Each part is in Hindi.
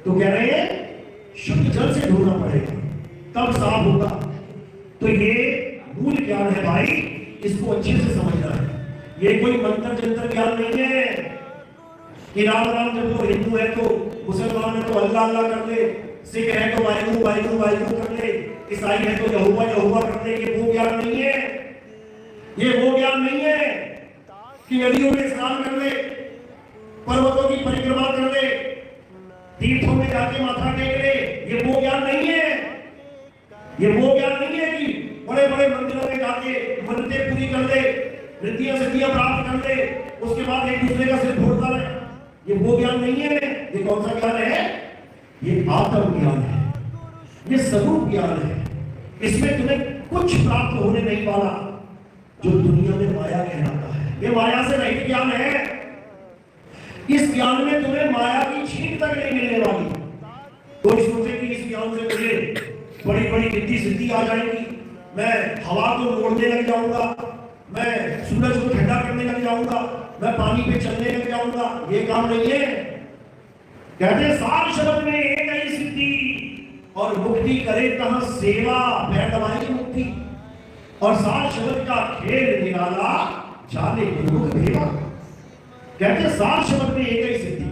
तो कह रहे हैं शुद्ध जल से धोना पड़ेगा तब साफ होगा। तो ये मूल ज्ञान है भाई, इसको अच्छे से समझना है। ये कोई मंत्र जंत्र ज्ञान नहीं है कि राम राम जब वो हिंदू है तो मुसलमान है तो अल्लाह अल्लाह कर ले, सिख है तो वाहिगुरु वाहिगुरु वाहिगुरु कर ले, ईसाई है तो यहोवा यहोवा कर ले। ये वो ज्ञान नहीं है, ये वो ज्ञान नहीं है कि नदियों में स्नान कर ले, पर्वतों की परिक्रमा कर ले, तीर्थों में जाके माथा टेक ले। ये वो ज्ञान नहीं है, ये वो ज्ञान नहीं है कि बड़े बड़े मंदिरों में जाके मन्नतें पूरी कर ले, रिद्धियां सिद्धियां प्राप्त कर ले, उसके बाद एक दूसरे का सिर फोड़ता रहे। ये वो ज्ञान नहीं है। ये कौन सा ज्ञान है? ये आत्म ज्ञान है, ये स्वरूप ज्ञान है। इसमें तुम्हें कुछ प्राप्त होने नहीं वाला जो दुनिया में माया कहलाता है। ये माया से रहित ज्ञान है। इस ज्ञान में तुम्हें माया की छींक तक नहीं मिलने वाली। कोई सोचे कि इस ज्ञान से मुझे बड़ी बड़ी रिद्धि सिद्धि आ जाएगी, मैं हवा को मोड़ने लग जाऊंगा, मैं सूरज को ठंडा करने लग जाऊंगा, मैं पानी पे चलने लग जाऊंगा। ये काम नहीं है। कहते सार शब्द में एक ही सिद्धि और मुक्ति करे तहां सेवा, पैर दबाई मुक्ति। और सार शब्द का खेल निराला जाने गुरु देवा। कहते सार शब्द में एक ही सिद्धि।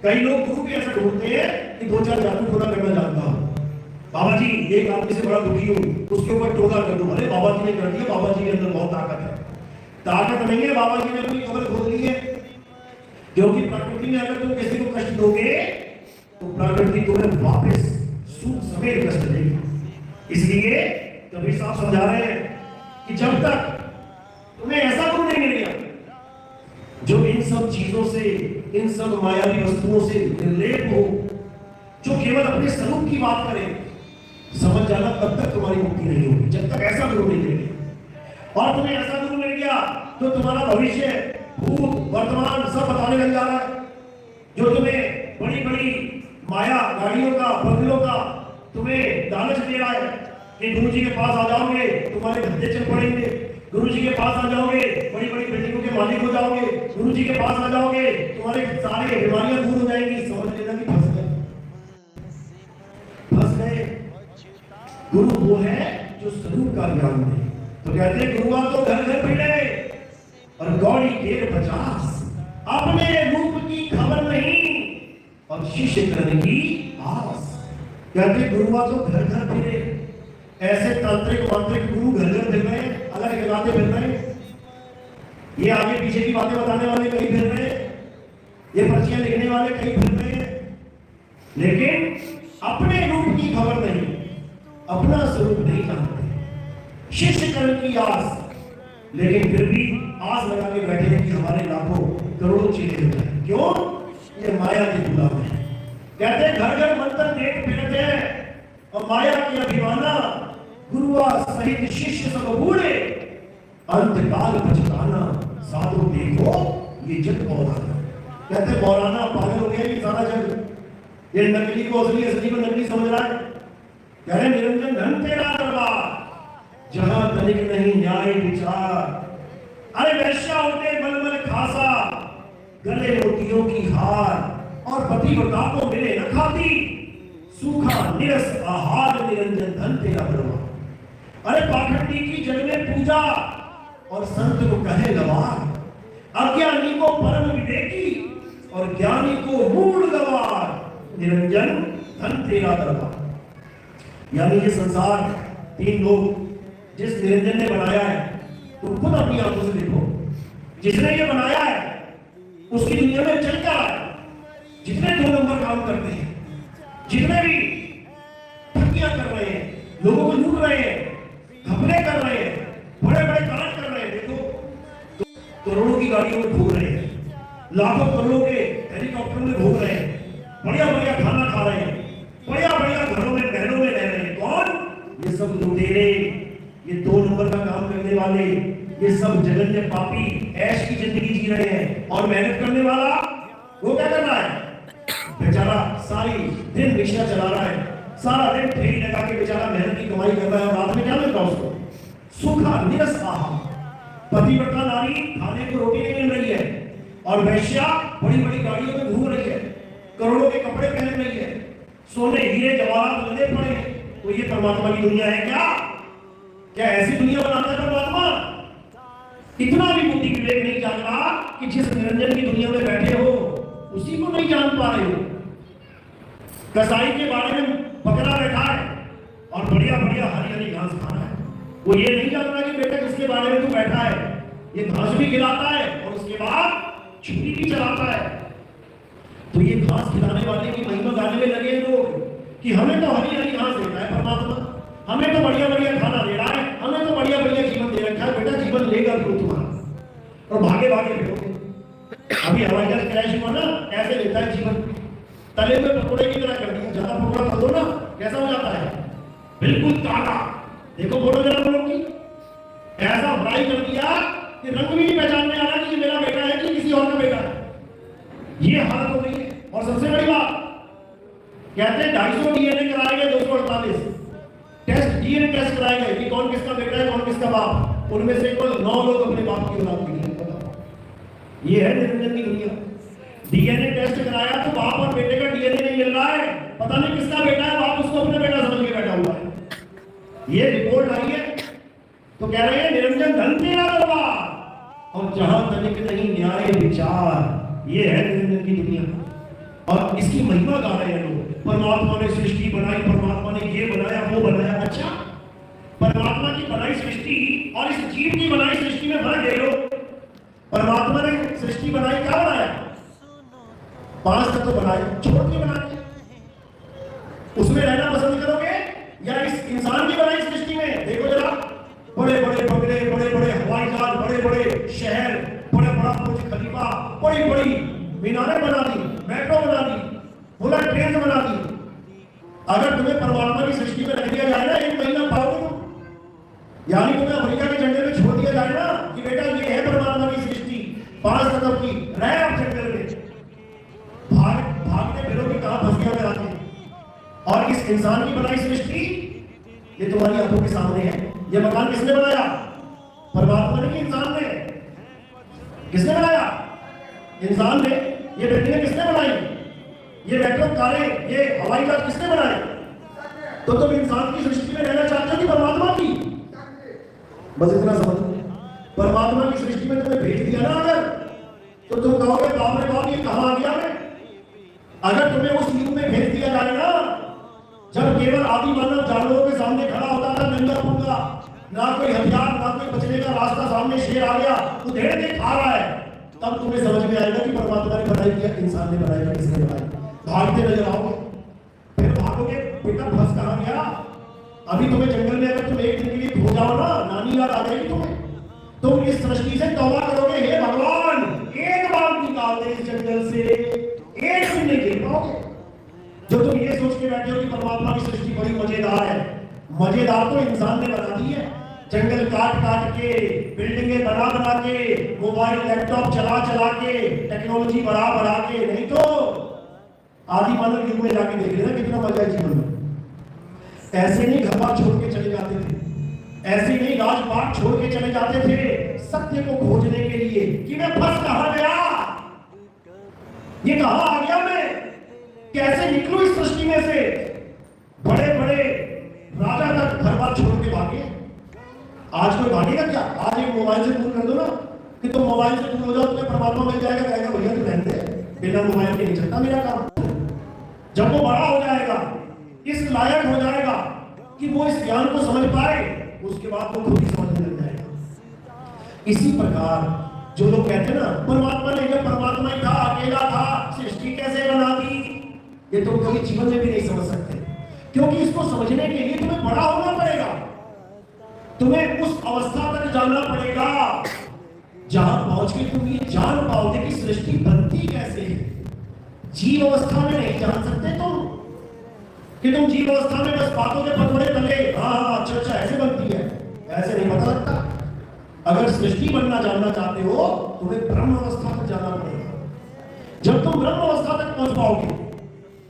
कई लोग गुरु भी ऐसा ढूंढते हैं कि दो चार जादू थोड़ा करना जानता हूं। बाबा जी एक आदमी से बड़ा दुखी हूं, उसके ऊपर टोका कर दूं। अरे बाबा जी ने कर दिया, बाबा जी के अंदर बहुत ताकत है। ताकत नहीं है, बाबा जी ने अपनी कब्र खोद ली है। क्योंकि प्रकृति में अगर तुम किसी को कष्ट दोगे तो प्रकृति तुम्हें वापस सूख समेत कष्ट देगी। इसलिए कबीर साहब समझा रहे हैं कि जब तक तुम्हें ऐसा गुरु नहीं मिल गया जो इन सब चीजों से, इन सब मायावी वस्तुओं से निर्लेप हो, जो केवल अपने स्वरूप की बात करे, समझ जाना तब तक तुम्हारी मुक्ति नहीं होगी। जब तक ऐसा गुरु नहीं मिल गया। और तुम्हें ऐसा गुरु मिल गया तो तुम्हारा भविष्य, भूत, वर्तमान सब बताने लग जा रहा है। जो तुम्हें बड़ी बड़ी माया गाड़ियों का, बंगलों का तुम्हें लालच दे रहा है कि गुरु जी के पास आ जाओगे तुम्हारे धंधे चल पड़ेंगे, गुरु जी के पास आ जाओगे बड़ी बड़ी बिल्डिंगों के मालिक हो जाओगे, गुरु जी के पास आ जाओगे तुम्हारे सारे बीमारियां दूर हो जाएंगी। समझ लेना कि फंस गए, फंस गए। गुरु वो है जो स्वरूप का ज्ञान दे। तो कहते हैं गुरुआ तो घर घर फिरे और गौड़ी घेर 50, अपने रूप की खबर नहीं और शिष्य करने की आस। कहते गुरुआ तो घर घर फिरे। ऐसे तांत्रिक मांत्रिक गुरु घर घर फिर रहे, अलग जगाते फिर रहे, ये आगे पीछे की बातें बताने वाले कहीं फिर रहे, ये पर्चियां लिखने वाले कहीं फिर रहे, लेकिन अपने रूप की खबर नहीं, अपना स्वरूप नहीं जानते। शिष्य करण की आस, लेकिन फिर भी आस लगा के बैठे हैं कि हमारे लाखों करोड़ों चेले हो जाए। क्यों? ये माया के गुलाम है। कहते हैं घर घर मंत्र देख फिरते हैं और माया की अभिमाना, गुरुआ सहित शिष्य सब बूढ़े, अंतकाल पछताना, साधु देखो ये जग मौलाना। कहते मौलाना पागल हो गया ये सारा जग, ये नकली को असली, असली को नकली समझ रहा है। कह रहे निरंजन धन तेरा दरबार, जहां तनिक नहीं न्याय विचार। अरे वैश्या होते मलमल खासा, गले मोतियों की हार और पतिव्रता को मिले न खाती, सूखा निरस आहार निरंजन धन तेरा दरबार। अरे पाखंडी की जग में पूजा और संत को कहे गवार, अज्ञानी को परम विवेकी और ज्ञानी को मूल गवार, निरंजन धन तेरा दरबार। यानी ये संसार तीन लोग जिस निरंजन ने बनाया है, तो खुद अपनी आंखों से देखो, जिसने ये बनाया है उसकी दुनिया में चल क्या रहा है। जितने दो नंबर काम करते हैं, जितने भी ठगियां कर रहे हैं, लोगों को लूट रहे हैं, घपले कर रहे हैं, बड़े बड़े कांड कर रहे हैं, देखो करोड़ों की गाड़ियों में घूम रहे हैं, लाखों करोड़ों के हेलीकॉप्टर में घूम रहे हैं, बढ़िया बढ़िया खाना खा रहे हैं, बढ़िया बढ़िया घरों में महलों में रह रहे हैं। कौन? ये सब लुटेरे, ये दो नंबर का काम करने वाले, ये सब जगन्य पापी ऐश की जिंदगी जी रहे हैं। और मेहनत करने वाला वो क्या कर रहा है? बेचारा सारी दिन रिक्शा चला रहा है, सारा दिन ठेली लगा के बेचारा मेहनत की कमाई कर रहा है, और रात में क्या मिलता है उसको? सूखा निरस आहार। पतिव्रता नारी खाने को रोटी नहीं मिल रही है, और वैश्या बड़ी बड़ी गाड़ियों में घूम रही है, करोड़ों के कपड़े पहन रही है, सोने हीरे जवाहरात लगे पड़े, तो ये परमात्मा की दुनिया है क्या? क्या ऐसी दुनिया बनाता है परमात्मा? इतना भी बुद्धि विवेक नहीं जान रहा कि जिस निरंजन की दुनिया में बैठे हो उसी को नहीं जान पा रहे हो। कसाई के बारे में बकरा बैठा है और बढ़िया बढ़िया हरी हरी घास खा रहा है, वो ये नहीं जान रहा कि बेटा जिसके बारे में तू बैठा है ये घास भी खिलाता है और उसके बाद छुरी भी चलाता है। तो ये घास खिलाने वाले की महिमा गाने में लगे लोग कि हमें तो हरी हरी घास देता है परमात्मा, हमें तो बढ़िया बढ़िया खाना दे रहा है, हमें तो बढ़िया बढ़िया जीवन दे रखा है। बेटा जीवन लेगा क्यों तुम्हारा? और भागे भागे फिरोगे। अभी हवाई जहाज क्रैश हुआ ना, कैसे लेता है जीवन? तले में पकौड़े की तरह कर दिया, ज्यादा पकौड़ा कर दो ना कैसा हो जाता है? बिल्कुल काला। देखो फोटो जरा लोग की, ऐसा फ्राई कर दिया कि रंग भी नहीं पहचानने आ रहा कि ये मेरा बेटा है कि किसी और का बेटा है। ये हालत हो गई है। और सबसे बड़ी बात कहते हैं 250 डीएनए कराए गए, 248 टेस्ट डीएनए टेस्ट कराए गए कि कौन किसका बेटा है कौन किसका बाप। उनमें से केवल 9 लोग अपने बाप की औलाद निकले। ये है निरंजन की दुनिया। डीएनए टेस्ट कराया तो बाप और बेटे का डीएनए नहीं मिल रहा है, पता नहीं किसका बेटा है, बाप उसको अपने बेटा समझ के बैठा हुआ है। ये रिपोर्ट आई है तो कह रहे हैं निरंजन धन तेरा दरबार और जहां तनिक नहीं न्याय विचार। ये है निरंजन की दुनिया और इसकी महिमा गा रहे हैं लोग। परमात्मा ने सृष्टि बनाई, परमात्मा ने ये बनाया वो बनाया। अच्छा, परमात्मा की बनाई सृष्टि और इस जीव की बनाई सृष्टि में फर्क है लोग। परमात्मा ने सृष्टि बनाई, क्या बनाया? 5 तत्व बनाए, छोड़ के बनाए। उसमें रहना पसंद करोगे या इस इंसान की बनाई सृष्टि में? देखो जरा, बड़े बड़े बंगले, बड़े बड़े हवाई जहाज, बड़े बड़े शहर, बड़े बड़ा बुर्ज खलीफा, बड़ी बड़ी मीनारें बना दी, मेट्रो बना दी, बुलेट ट्रेन बना दी। अगर तुम्हें परमात्मा की सृष्टि में रख दिया जाए ना 1 महीना पाओगे तुम, यानी तुम्हें अमेरिका के झंडे में छोड़ दिया जाए ना कि बेटा ये है परमात्मा की सृष्टि 5 तत्व की, रहे आप जंगल में, भागते फिरोगे कहां फंस गया मैं आके। और इस इंसान की बनाई सृष्टि ये तुम्हारी आंखों के सामने है। ये मकान किसने बनाया? परमात्मा ने कि इंसान ने? किसने बनाया? इंसान ने। ये बिल्डिंगें किसने बनाई? ये मेट्रो कारें, ये हवाई जहाज किसने बनाए? तो तुम इंसान की सृष्टि में रहना चाहते हो कि परमात्मा की? बस इतना समझ। परमात्मा की सृष्टि में तुम्हें भेज दिया ना अगर, तो तुम कहोगे बाप रे बाप ये कहां आ गया मैं। अगर तुम्हें उस युग में भेज दिया जाए ना जब केवल आदि मानव जानवरों के सामने खड़ा होता था नंगा पुंगा, ना कोई हथियार ना कोई बचने का रास्ता, सामने शेर आ गया उधेड़ के खा रहा है, तब तुम्हें समझ में आएगा कि परमात्मा ने बनाई किया, इंसान ने बनाई, किसने बनाई। भागते नजर आओगे, फिर भागोगे बेटा फंस कहां गया। अभी तुम्हें जंगल में अगर तुम एक दिन के लिए खो जाओ ना, नानी याद आ जाएगी तुम्हें। तुम इस सृष्टि से तौबा करोगे, हे भगवान एक बार निकाल दे इस जंगल से, एक दिन नहीं देख पाओगे। जो तुम ये सोच के बैठे हो कि परमात्मा की सृष्टि बड़ी मजेदार है, मजेदार तो इंसान ने बना दी है। जंगल काट काट के, बिल्डिंगें बना बना के, मोबाइल लैपटॉप चला चला के, टेक्नोलॉजी बढ़ा बढ़ा के, नहीं तो आदि मानव युग में जाके देख लेना कितना मजा है जीवन में। ऐसे नहीं घर बार छोड़ के चले जाते थे, ऐसे नहीं राजपाट छोड़ के चले जाते थे सत्य को खोजने के लिए कि मैं फंस कहां गया, ये कहां आ गया, मैं कैसे निकलूं इस सृष्टि में से। बड़े बड़े राजा तक घर बार छोड़ के भागे। आज कोई भागेगा क्या? आज एक मोबाइल से दूर कर दो ना कि तुम मोबाइल से दूर हो जाओ तुम्हें परमात्मा मिल जाएगा, कहेगा भैया तू रहने दे, बिना मोबाइल के नहीं चलता मेरा काम। जब वो बड़ा हो जाएगा, इस लायक हो जाएगा कि वो इस ज्ञान को समझ पाए, उसके बाद वो खुद ही समझने लग जाएगा। इसी प्रकार जो लोग कहते हैं ना परमात्मा ने, जब परमात्मा ही था, अकेला था, सृष्टि कैसे बना दी, ये तुम कभी जीवन में भी नहीं समझ सकते। क्योंकि इसको समझने के लिए तुम्हें बड़ा होना पड़ेगा, तुम्हें उस अवस्था तक जाना पड़ेगा जहां पहुंच के तुम ये जान पाओगे कि सृष्टि बनती कैसे है। जीव अवस्था में नहीं जान सकते तुम कि तुम जीव अवस्था में बस बातों के पकड़े तले, हाँ अच्छा अच्छा ऐसे बनती है, ऐसे नहीं पता लगता। अगर सृष्टि बनना जानना चाहते हो तुम्हें ब्रह्म अवस्था तक जाना पड़ेगा। जब तुम ब्रह्म अवस्था तक पहुंच पाओगे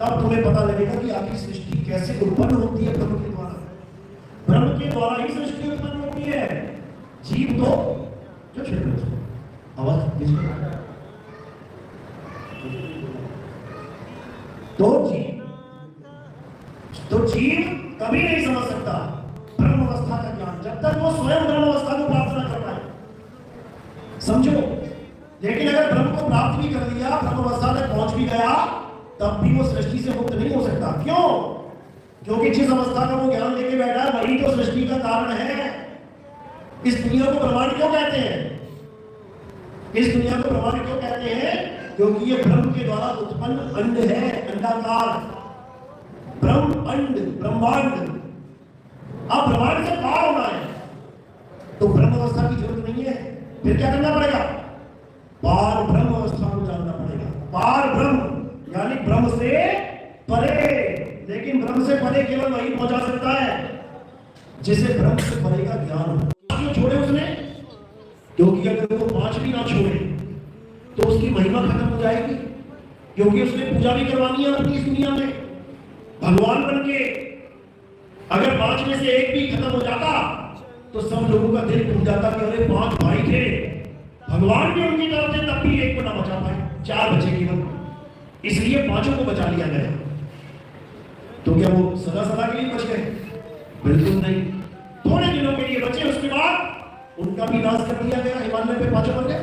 तब तुम्हें पता लगेगा कि आखिर सृष्टि कैसे उत्पन्न होती है। ब्रह्म के द्वारा, ब्रह्म के द्वारा ही सृष्टि उत्पन्न होती है। जीव तो जो छिड़ आवाज तो जीव तो जीव कभी नहीं समझ सकता ब्रह्म अवस्था का ज्ञान जब तक वो स्वयं ब्रह्म अवस्था को प्राप्त न कर पाए। समझो, लेकिन अगर ब्रह्म को प्राप्त भी कर लिया, ब्रह्म अवस्था तक पहुंच भी गया, तब भी वो सृष्टि से मुक्त नहीं हो सकता। क्यों? क्योंकि जिस अवस्था का वो ज्ञान लेके बैठा है वही तो सृष्टि का कारण है। इस दुनिया को ब्रह्मांड क्यों कहते हैं? इस दुनिया को ब्रह्मांड क्यों कहते हैं? क्योंकि ये ब्रह्म के द्वारा उत्पन्न अंड है, अंडाकार, ब्रह्म अंड, ब्रह्मांड। अब ब्रह्मांड से पार होना है तो ब्रह्म अवस्था की जरूरत नहीं है। फिर क्या करना पड़ेगा? पार ब्रह्म अवस्था को जानना पड़ेगा। पार ब्रह्म यानी ब्रह्म से परे। लेकिन ब्रह्म से परे केवल वही पहुंचा सकता है जिसे ब्रह्म से परे का ज्ञान हो। क्यों छोड़े उसने? क्योंकि अगर वो पांच भी ना छोड़े तो उसकी महिमा खत्म हो जाएगी। क्योंकि उसने पूजा भी करवानी है अपनी इस दुनिया में भगवान बन के। अगर पांच में से एक भी खत्म हो जाता तो सब लोगों का दिल टूट जाता कि अरे पांच भाई थे, भगवान भी उनकी तरफ से, तब भी एक को ना बचा पाए, चार बचे केवल, इसलिए पांचों को बचा लिया गया। तो क्या वो सदा सदा के लिए बच गए? बिल्कुल नहीं, थोड़े दिनों के लिए बचे, उसके बाद उनका भी नाश कर दिया गया, हिमालय पे पांचों बन गए।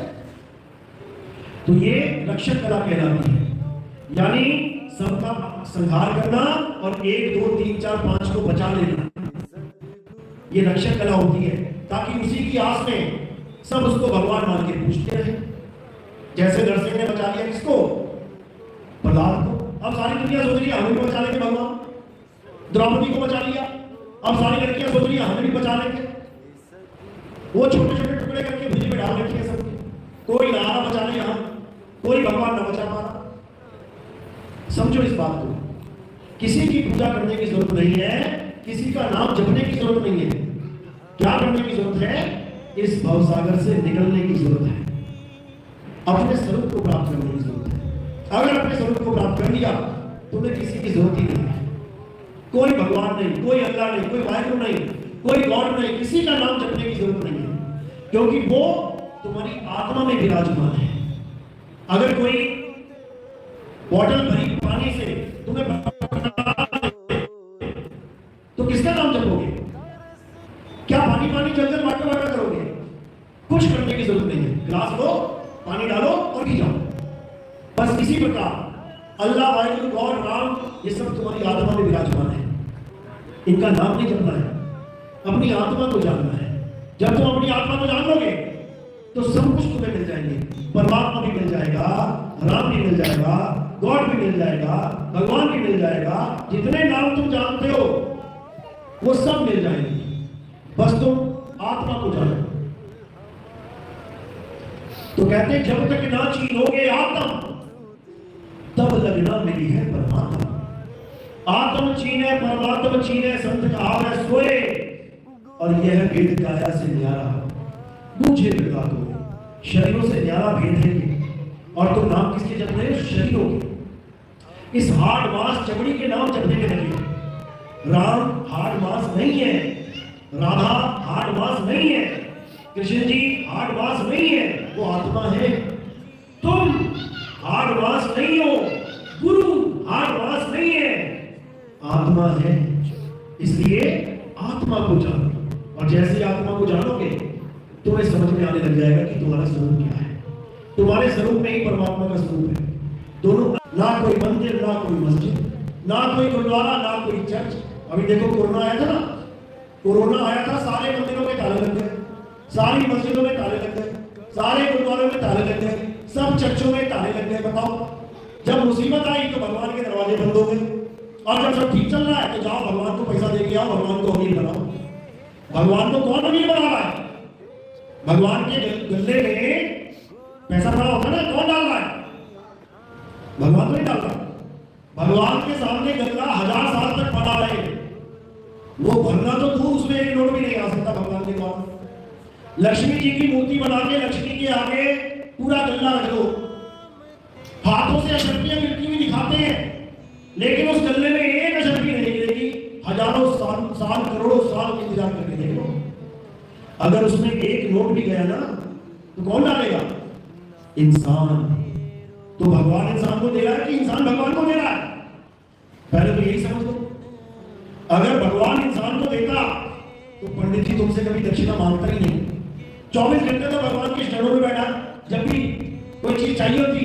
तो ये रक्षक कला कहलाती है, यानी सबका संहार करना और 1 2 3 4 5 को बचा लेना, ये रक्षक कला होती है। ताकि उसी की आस में सब उसको भगवान मान के पूछते रहे। जैसे नरसिंह ने बचा लिया किसको? प्रहलाद को। अब सारी दुनिया सोच रही है हमें भी बचा लेंगे भगवान। द्रौपदी को बचा लिया, अब सारी लड़कियां सोच रही है हमें भी बचा लेंगे। वो छोटे छोटे टुकड़े करके भुजी में डाल रखी है सबकी। कोई ना बचा ले, यहाँ कोई भगवान न बचा पा रहा। समझो इस बात को, किसी की पूजा करने की जरूरत नहीं है, किसी का नाम जपने की जरूरत नहीं है। क्या करने की जरूरत है? इस भवसागर से निकलने की जरूरत है, अपने स्वरूप को प्राप्त करने की जरूरत है। अगर अपने स्वरूप को प्राप्त कर लिया तुम्हें किसी की जरूरत ही नहीं है। कोई भगवान नहीं, कोई अल्लाह नहीं, कोई वाहिगुरु नहीं, कोई गॉड नहीं, किसी का नाम जपने की जरूरत नहीं है, क्योंकि वो तुम्हारी आत्मा में विराजमान है। अगर कोई बॉटल भरी पानी से तुम्हें तो किसका नाम जपोगे? क्या पानी पानी जल जल वाटर वाटर करोगे? कुछ करने की जरूरत नहीं है। गिलास लो, पानी डालो और पी जाओ। बस इसी प्रकार अल्लाह, वाहिगुरु, गॉड, राम, ये सब तुम्हारी आत्मा में विराजमान है। इनका नाम नहीं जपना है, अपनी आत्मा को जानना है। जब तुम अपनी आत्मा को जान लोगे तो सब कुछ तुम्हें मिल जाएंगे। परमात्मा भी मिल जाएगा, राम भी मिल जाएगा, गॉड भी मिल जाएगा, भगवान भी मिल जाएगा। जितने नाम तुम जानते हो वो सब मिल जाएंगे, बस तुम आत्मा को जानो। तो कहते जब तक ना चीनोगे आत्म तब लगना मिली है परमात्मा। आत्म चीने परमात्मा चीने, संत कहावत सोए, और यह भेद काया से न्यारा बूझे बिगा दो। शरीरों से न्यारा भेद है ये, और तुम नाम किसके जप रहे हो? शरीरों के। इस हार्ड मास चमड़ी के नाम जपने के लगे। राम हार्ड मास नहीं है, राधा हार्ड मास नहीं है, कृष्ण जी हार्ड मास नहीं है, वो आत्मा है। तुम हार्ड मास नहीं हो, गुरु हार्ड मास नहीं है, आत्मा है। इसलिए आत्मा को जानो, और जैसे आत्मा को जानोगे तुम्हें समझ में आने लग जाएगा कि तुम्हारा स्वरूप क्या है। तुम्हारे स्वरूप में ही परमात्मा का स्वरूप है। दोनों, ना कोई मंदिर, ना कोई मस्जिद, ना कोई गुरुद्वारा, ना कोई चर्च। अभी देखो कोरोना आया था ना, कोरोना आया था, सारे मंदिरों में ताले लग गए, सारी मस्जिदों में ताले लग गए, सारे गुरुद्वारों में ताले लग गए, सब चर्चों में ताले लग गए। बताओ, जब मुसीबत आई तो भगवान के दरवाजे बंद हो गए, और जब सब ठीक चल रहा है तो जाओ भगवान को पैसा दे के आओ, भगवान को अमीर बनाओ। भगवान को कौन अमीर बना रहा है? भगवान के गले में पैसा पड़ा होता ना, कौन डाल रहा है? भगवान तो नहीं डाल रहा। भगवान के सामने गल्ला 1000 साल तक पड़ा रहे, वो भरना तो दूर, उसमें एक नोट भी नहीं आ सकता भगवान के पास। लक्ष्मी जी की मूर्ति बना के लक्ष्मी के आगे पूरा गल्ला रख दो, हाथों से अशर्फियां गिरती हुई दिखाते हैं, लेकिन उस गल्ले में एक अशर्फी नहीं गिरेगी। हजारों साल करोड़ों साल इंतजार करके देख लो, अगर उसमें एक नोट भी गया ना तो कौन डालेगा? इंसान। तो भगवान इंसान को दे रहा है कि इंसान भगवान को दे रहा है? पहले तो यही समझ लो। अगर भगवान इंसान को देता तो पंडित जी तुमसे कभी दक्षिणा मांगता ही नहीं। 24 घंटे तो भगवान के चरणों में बैठा, जब भी कोई चीज चाहिए होती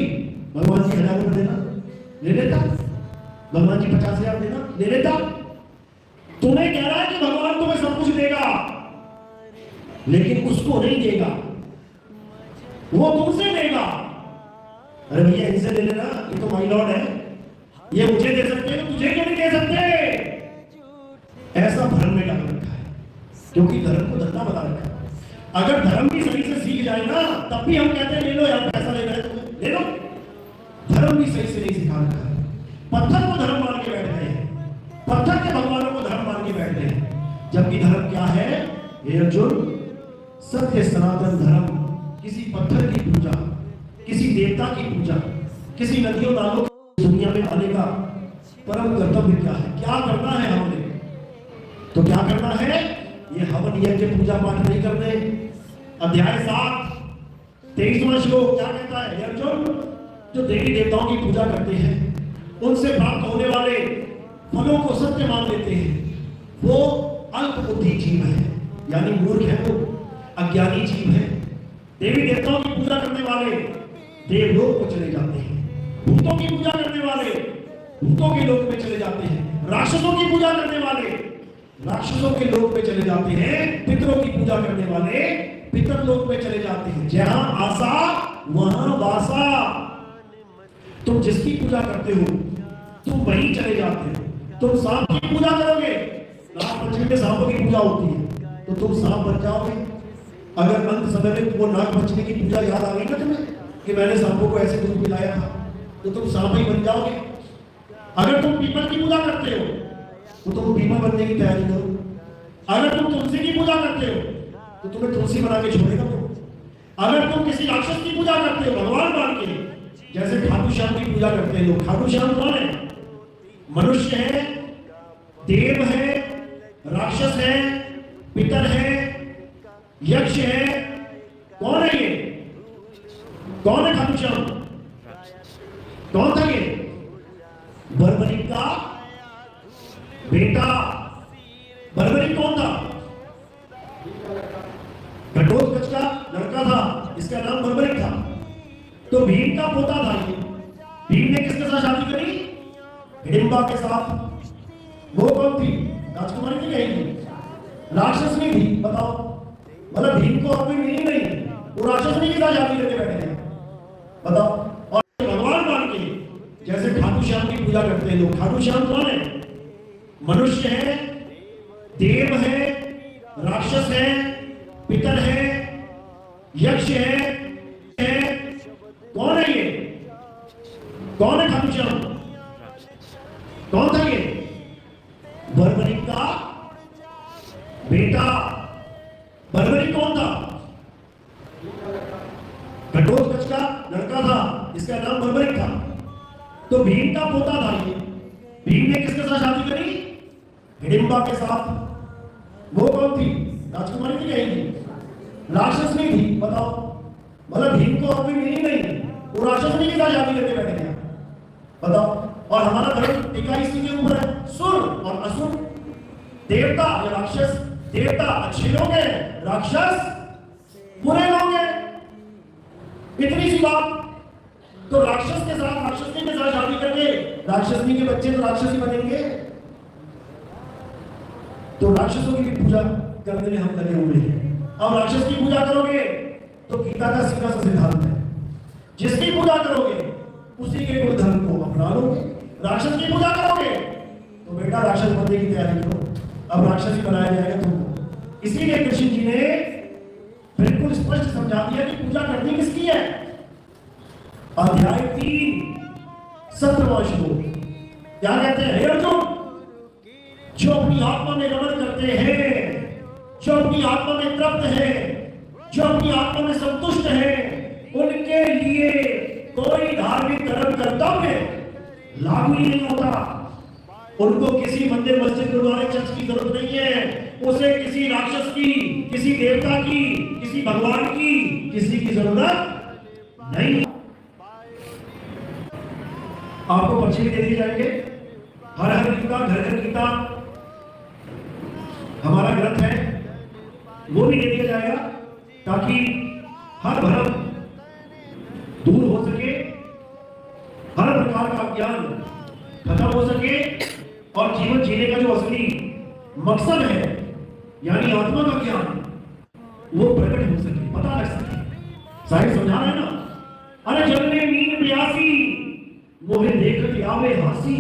भगवान जी 1000 रुपये देना, ले लेता। भगवान जी 50,000 देना, ले लेता। तुम्हें कह रहा है कि भगवान तुम्हें सब कुछ देगा, लेकिन उसको नहीं देगा, वो तुमसे देगा। अरे भैया इनसे ले लेना, ये तो माई लॉर्ड है, ये मुझे दे सकते हैं, तुझे क्यों नहीं दे सकते? ऐसा धर्म में डाल रखा है, क्योंकि धर्म को धंधा बना रखा है। अगर धर्म भी सही से सीख जाए ना, तब भी हम कहते हैं ले लो यार, पैसा ले रहे तुम्हें, ले लो। धर्म भी सही से नहीं सिखा रखा है। पत्थर को धर्म मान के बैठ गए हैं, पत्थर के भगवानों को धर्म मान के बैठ गए हैं, जबकि धर्म क्या है? हे अर्जुन, सत्य सनातन धर्म किसी पत्थर की पूजा, किसी देवता की पूजा, किसी नदियों नालों की दुनिया में आने का परम कर्तव्य क्या है? क्या करना है हमने? तो क्या करना है? ये हवन यज्ञ पूजा पाठ नहीं करने। अध्याय 7 23वां श्लोक क्या कहता है? अर्जुन, जो देवी देवताओं की पूजा करते हैं, उनसे प्राप्त होने वाले फलों को सत्य मान लेते हैं, वो अल्प बुद्धि जीव है, यानी मूर्ख है, वो अज्ञानी जीव है। देवी देवताओं की पूजा करने वाले देवलोक को चले जाते हैं, भूतों की पूजा करने वाले भूतों के लोक में चले जाते हैं, राक्षसों की पूजा करने वाले राक्षसों के लोक में चले जाते हैं, पितरों की पूजा करने वाले पितर लोक में चले जाते हैं। जहां आशा वहां वासा। तुम जिसकी पूजा करते हो तुम वहीं चले जाते हो। तुम सांप की पूजा करोगे, नागपंचमी में सांपों की पूजा होती है, तो तुम सांप बन जाओगे। अगर अंत समय में वो नागपंचमी की पूजा याद आ गई ना तुम्हें कि मैंने सांपों को ऐसे दूध पिलाया था, तो तुम सांप ही बन जाओगे। अगर तुम पीपल की पूजा करते हो तो तुम पीपल बनने की तैयारी करो। अगर तुम तुलसी की पूजा करते हो तो तुम्हें तुलसी बना के छोड़ेगा वो। अगर तुम किसी राक्षस की पूजा करते हो भगवान मान के, जैसे खाटू श्याम की पूजा करते हैं लोग। खाटू श्याम कौन है? मनुष्य है, देव है, राक्षस है, पितर है, यक्ष है। कौन है ये? कौन है खाटू श्याम? कौन था ये? बर्बरीक का बेटा। बर्बरीक कौन था? घटोत्कच का लड़का था, इसका नाम बर्बरीक था। तो भीम का पोता था ये। भीम ने किसके साथ शादी करी? हिडिंबा के साथ। वो कौन थी? राजकुमारी थी कहीं? राक्षस नहीं थी। बताओ, मतलब भीम को कोई मिली नहीं, वो राक्षस नहीं के साथ शादी करके बैठे हैं। बताओ। और भगवान मान के जैसे खाटू श्याम की पूजा करते हैं लोग। खाटू श्याम कौन है? मनुष्य है, देव है, राक्षस है, पितर है, यक्ष है। कौन है ये? कौन है खाटू श्याम? कौन था ये? बर्बरीक का बेटा। बर्बरीक कौन था? घटोत्कच का लड़का था, इसका नाम बर्बरीक था। तो भीम का पोता था ये। भीम ने किसके साथ शादी करी? हिडिंबा के साथ। वो कौन थी? राजकुमारी थी कहीं? राक्षस नहीं थी। बताओ, मतलब भीम को कोई मिली नहीं, वो राक्षस नहीं के साथ शादी करके बैठे हैं। बताओ। और हमारा धर्म टिका इसी के ऊपर है, सुर और असुर। देवता या राक्षस, देवता अच्छे लोग हैं, राक्षस बुरे लोग हैं। इतनी सी बात। तो राक्षस के साथ राक्षसी के साथ शादी करके राक्षसनी के बच्चे तो राक्षसी बनेंगे। तो राक्षसों की भी पूजा करने में हम लगे हुए हैं। अब राक्षस की पूजा करोगे तो गीता का सीधा सा सिद्धांत है, जिसकी पूजा करोगे उसी के गुण धर्म को अपना लोगे। राक्षस की पूजा करोगे तो बेटा राक्षस बनने की तैयारी करो, अब राक्षस ही बनाया जाएगा तुमको। इसीलिए कृष्ण जी ने बिल्कुल स्पष्ट समझा दिया कि पूजा करनी किसकी है। अध्याय 3 17वां श्लोक क्या कहते हैं? हे अर्जुन, जो अपनी आत्मा में रमण करते हैं, जो अपनी आत्मा में तृप्त है, जो अपनी आत्मा में संतुष्ट है, उनके लिए कोई धार्मिक कर्म कर्तव्य लागू ही नहीं होता। उनको किसी मंदिर मस्जिद गुरुद्वारे चर्च की जरूरत नहीं है। उसे किसी राक्षस की, किसी देवता की, किसी भगवान की, किसी की जरूरत नहीं। आपको पर्ची भी दे दी जाएंगे, हर हर गीता, घर घर गीता, हमारा ग्रंथ है वो भी दे दिया जाएगा ताकि हर भरम दूर हो सके, हर प्रकार का ज्ञान खत्म हो सके और जीवन जीने का जो असली मकसद है यानी आत्मा का ज्ञान वो प्रकट हो सके, पता लग सके। साहिब समझा रहे हैं ना, अरे जल में मीन प्यासी मोहे देखत आवे हासी,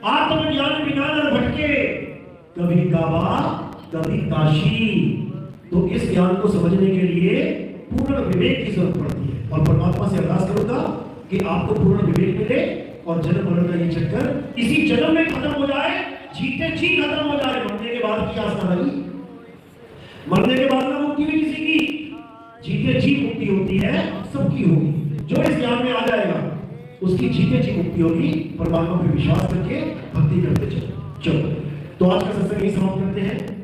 आत्मज्ञान बिना न भटके कभी काबा कभी काशी। तो इस ज्ञान को समझने के लिए पूर्ण विवेक की जरूरत पड़ती है और परमात्मा से अरदास करूंगा कि आपको पूर्ण विवेक मिले और जन्म मरण का ये चक्कर इसी जन्म में खत्म हो जाए, जीते जी खत्म हो जाए। मरने के बाद की आस्था नहीं, मरने के बाद ना मुक्ति भी किसी की, जीते जी मुक्ति होती है, सबकी होगी। जो इस ज्ञान में आ जाएगा उसकी जीते जी मुक्ति होगी। परमात्मा पे विश्वास करके भक्ति करते चलो। तो आज का सत्संग यही समाप्त करते हैं।